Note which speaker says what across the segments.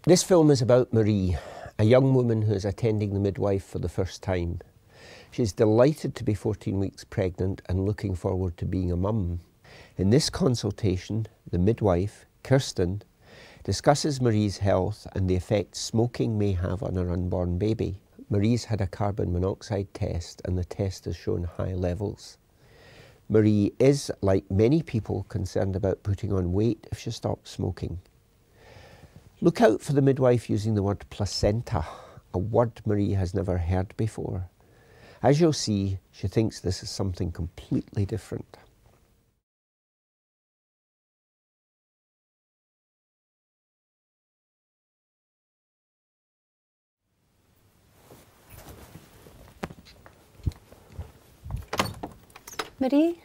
Speaker 1: This film is about Marie, a young woman who is attending the midwife for the first time. She's delighted to be 14 weeks pregnant and looking forward to being a mum. In this consultation, the midwife, Kirsten, discusses Marie's health and the effect smoking may have on her unborn baby. Marie's had a carbon monoxide test and the test has shown high levels. Marie is, like many people, concerned about putting on weight if she stops smoking. Look out for the midwife using the word placenta, a word Marie has never heard before. As you'll see, she thinks this is something completely different.
Speaker 2: Marie?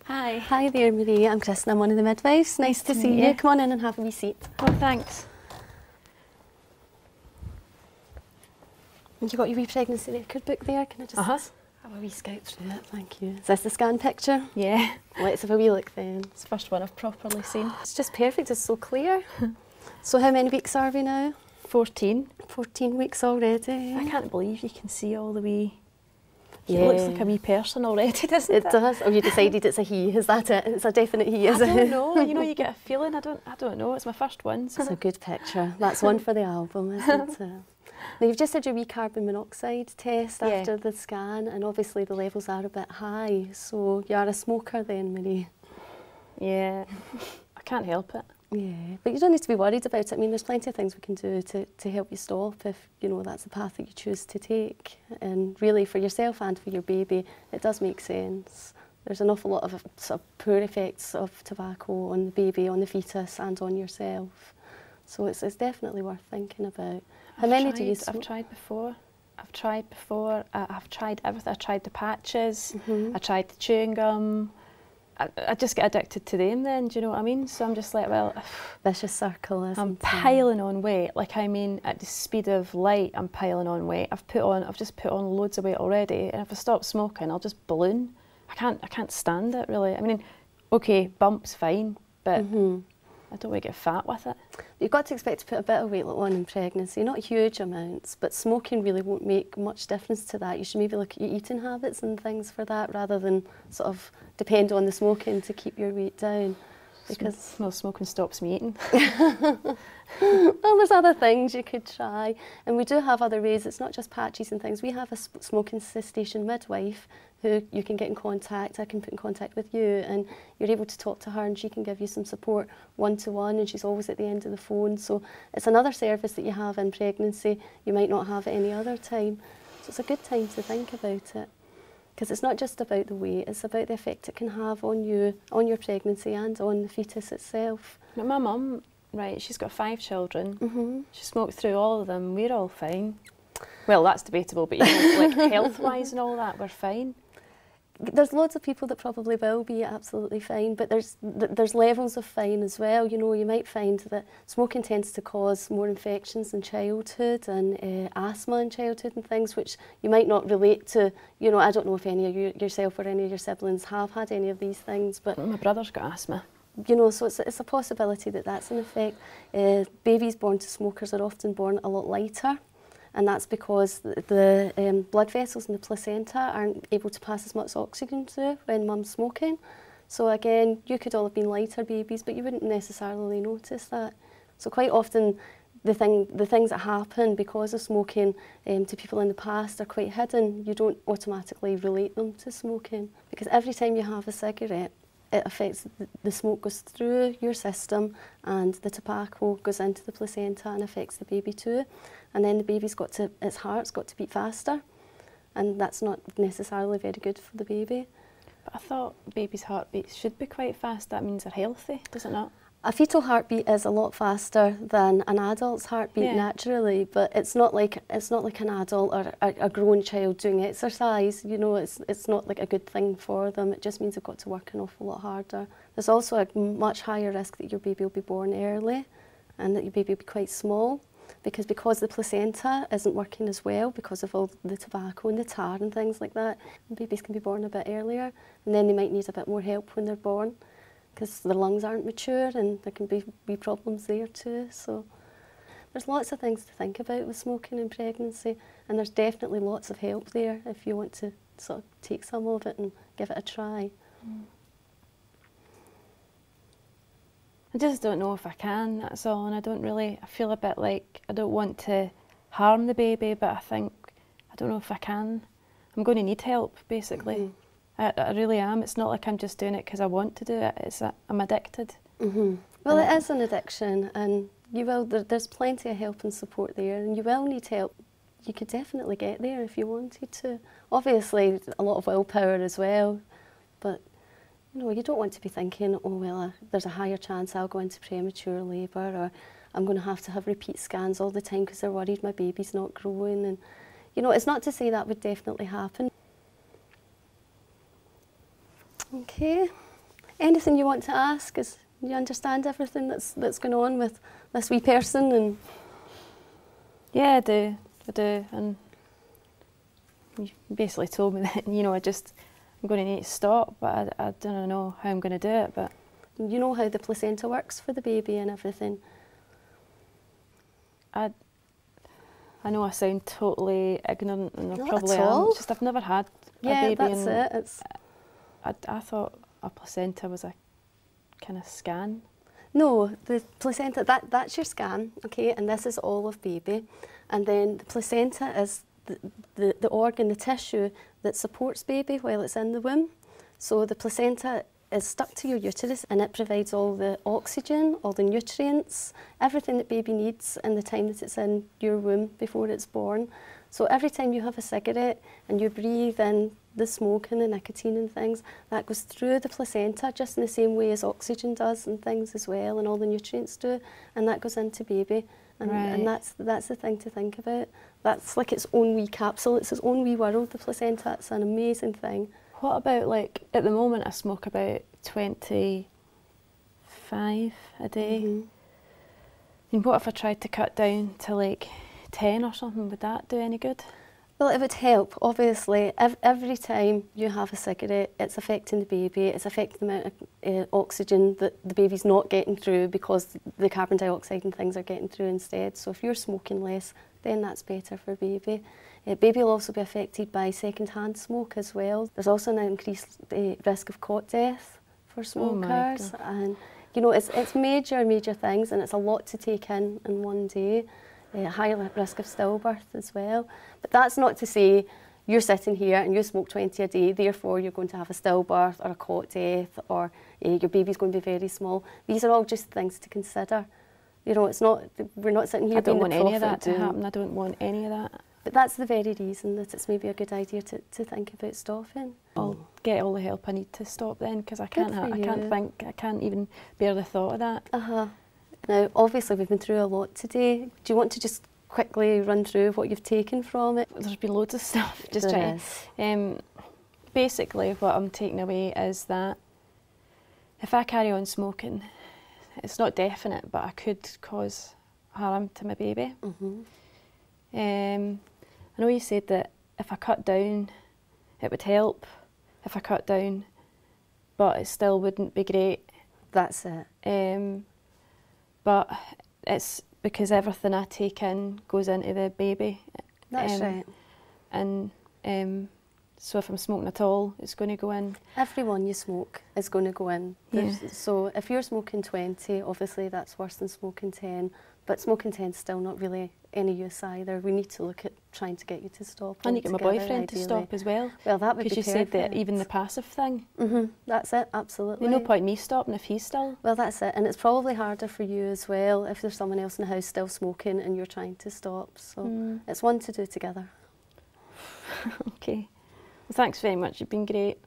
Speaker 3: Hi.
Speaker 2: Hi there, Marie. I'm Kristen. I'm one of the midwives. Nice to see you. Come on in and have a wee seat.
Speaker 3: Oh, thanks.
Speaker 2: And you got your wee pregnancy record book there. Can I just have a wee scout through it? Thank you. Is this the scan picture?
Speaker 3: Yeah.
Speaker 2: Let's have a wee look then.
Speaker 3: It's the first one I've properly seen.
Speaker 2: It's just perfect. It's so clear. So how many weeks are we now?
Speaker 3: 14.
Speaker 2: 14 weeks already.
Speaker 3: I can't believe you can see all the wee...
Speaker 2: Yeah.
Speaker 3: It looks like a wee person already, doesn't it?
Speaker 2: It does. Oh, you decided it's a he. Is that it? It's a definite he, is it?
Speaker 3: I don't know. You know, you get a feeling. I don't know. It's my first one. So.
Speaker 2: It's a good picture. That's one for the album, isn't it? Now, you've just had your wee carbon monoxide test after the scan, and obviously the levels are a bit high. So you are a smoker then, Marie?
Speaker 3: Yeah. I can't help it.
Speaker 2: Yeah, but you don't need to be worried about it. I mean, there's plenty of things we can do to help you stop if, you know, that's the path that you choose to take. And really, for yourself and for your baby, it does make sense. There's an awful lot of sort of poor effects of tobacco on the baby, on the fetus and on yourself. So it's definitely worth thinking about. How many do you smoke?
Speaker 3: I've tried before. I've tried everything. I tried the patches, I tried the chewing gum. I just get addicted to them then, do you know what I mean? So I'm just like, well...
Speaker 2: Vicious circle, isn't it?
Speaker 3: I'm piling on weight. Like, I mean, at the speed of light, I'm piling on weight. I've just put on loads of weight already, and if I stop smoking, I'll just balloon. I can't stand it, really. I mean, okay, bumps, fine, but I don't want to get fat with it.
Speaker 2: You've got to expect to put a bit of weight on in pregnancy, not huge amounts, but smoking really won't make much difference to that. You should maybe look at your eating habits and things for that, rather than sort of depend on the smoking to keep your weight down.
Speaker 3: Because smoking stops me eating.
Speaker 2: Well, there's other things you could try, and we do have other ways. It's not just patches and things. We have a smoking cessation midwife who you can get in contact. I can put in contact with you, and you're able to talk to her, and she can give you some support one-to-one, and she's always at the end of the phone. So it's another service that you have in pregnancy you might not have at any other time. So it's a good time to think about it, because it's not just about the weight, it's about the effect it can have on you, on your pregnancy and on the fetus itself.
Speaker 3: Now, my mum, right, she's got 5 children. She smoked through all of them. We're all fine. Well, that's debatable, but you know, like health-wise and all that, we're fine.
Speaker 2: There's loads of people that probably will be absolutely fine, but there's levels of fine as well. You know, you might find that smoking tends to cause more infections in childhood and asthma in childhood and things, which you might not relate to. You know, I don't know if any of you, yourself or any of your siblings have had any of these things, but
Speaker 3: my brother's got asthma.
Speaker 2: You know, so it's a possibility that that's an effect. Babies born to smokers are often born a lot lighter. And that's because the blood vessels in the placenta aren't able to pass as much oxygen through when mum's smoking. So again, you could all have been lighter babies, but you wouldn't necessarily notice that. So quite often, the things that happen because of smoking to people in the past are quite hidden. You don't automatically relate them to smoking, because every time you have a cigarette, it affects the smoke goes through your system, and the tobacco goes into the placenta and affects the baby too. And then the baby's its heart's got to beat faster, and that's not necessarily very good for the baby.
Speaker 3: But I thought baby's heartbeats should be quite fast. That means they're healthy, does it not?
Speaker 2: A fetal heartbeat is a lot faster than an adult's heartbeat naturally, but it's not like an adult or a grown child doing exercise. You know, it's not like a good thing for them. It just means they've got to work an awful lot harder. There's also a much higher risk that your baby will be born early, and that your baby will be quite small, because the placenta isn't working as well because of all the tobacco and the tar and things like that. And babies can be born a bit earlier, and then they might need a bit more help when they're born, because their lungs aren't mature and there can be problems there too. So there's lots of things to think about with smoking in pregnancy, and there's definitely lots of help there if you want to sort of take some of it and give it a try.
Speaker 3: I just don't know if I can, that's all, and I feel a bit like I don't want to harm the baby, but I don't know if I can. I'm going to need help, basically. I really am. It's not like I'm just doing it because I want to do it, I'm addicted.
Speaker 2: Well, it is an addiction, and there's plenty of help and support there, and you will need help. You could definitely get there if you wanted to. Obviously, a lot of willpower as well, but you don't want to be thinking, oh well, there's a higher chance I'll go into premature labour, or I'm going to have repeat scans all the time because they're worried my baby's not growing. And it's not to say that would definitely happen. Okay. Anything you want to ask? You understand everything that's going on with this wee person? And
Speaker 3: yeah, I do, and you basically told me that I'm going to need to stop, but I don't know how I'm going to do it. But
Speaker 2: you know how the placenta works for the baby and everything.
Speaker 3: I know I sound totally ignorant, and I
Speaker 2: Not
Speaker 3: probably
Speaker 2: at all.
Speaker 3: am. Just I've never had a baby.
Speaker 2: That's it.
Speaker 3: I thought a placenta was a kind of scan.
Speaker 2: No, the placenta, that's your scan, okay, and this is all of baby. And then the placenta is the organ, the tissue that supports baby while it's in the womb. So the placenta is stuck to your uterus, and it provides all the oxygen, all the nutrients, everything that baby needs in the time that it's in your womb before it's born. So every time you have a cigarette and you breathe in the smoke and the nicotine and things, that goes through the placenta just in the same way as oxygen does and things as well, and all the nutrients do, and that goes into baby. And that's the thing to think about. That's like its own wee capsule, it's its own wee world, the placenta. It's an amazing thing.
Speaker 3: What about, like, at the moment I smoke about 25 a day. And what if I tried to cut down to like 10 or something? Would that do any good?
Speaker 2: Well, it would help, obviously. Every time you have a cigarette, it's affecting the baby, it's affecting the amount of oxygen that the baby's not getting through because the carbon dioxide and things are getting through instead. So if you're smoking less, then that's better for baby. Baby will also be affected by second-hand smoke as well. There's also an increased risk of cot death for smokers.
Speaker 3: Oh,
Speaker 2: and it's major things, and it's a lot to take in one day. High risk of stillbirth as well. But that's not to say you're sitting here and you smoke 20 a day, therefore you're going to have a stillbirth or a cot death, or your baby's going to be very small. These are all just things to consider. It's not, we're not sitting here.
Speaker 3: I don't want any of that to happen. I don't want any of that.
Speaker 2: But that's the very reason that it's maybe a good idea to think about stopping.
Speaker 3: I'll get all the help I need to stop then, because I can't even bear the thought of that.
Speaker 2: Now, obviously, we've been through a lot today. Do you want to just quickly run through what you've taken from it?
Speaker 3: There's been loads of stuff. Basically, what I'm taking away is that if I carry on smoking, it's not definite, but I could cause harm to my baby. I know you said that if I cut down, it would help. If I cut down, but it still wouldn't be great.
Speaker 2: That's it.
Speaker 3: But it's because everything I take in goes into the baby.
Speaker 2: That's right.
Speaker 3: And so if I'm smoking at all, it's going to go in.
Speaker 2: Every one you smoke is going to go in. So if you're smoking 20, obviously that's worse than smoking 10. But smoking 10 is still not really any use either. We need to look at trying to get you to stop.
Speaker 3: And you get my boyfriend to stop as well.
Speaker 2: Well, that would be perfect.
Speaker 3: Because you said that even the passive thing.
Speaker 2: That's it, absolutely.
Speaker 3: There's no point in me stopping if he's still.
Speaker 2: Well, that's it. And it's probably harder for you as well if there's someone else in the house still smoking and you're trying to stop. So it's one to do together.
Speaker 3: Okay. Well, thanks very much. You've been great.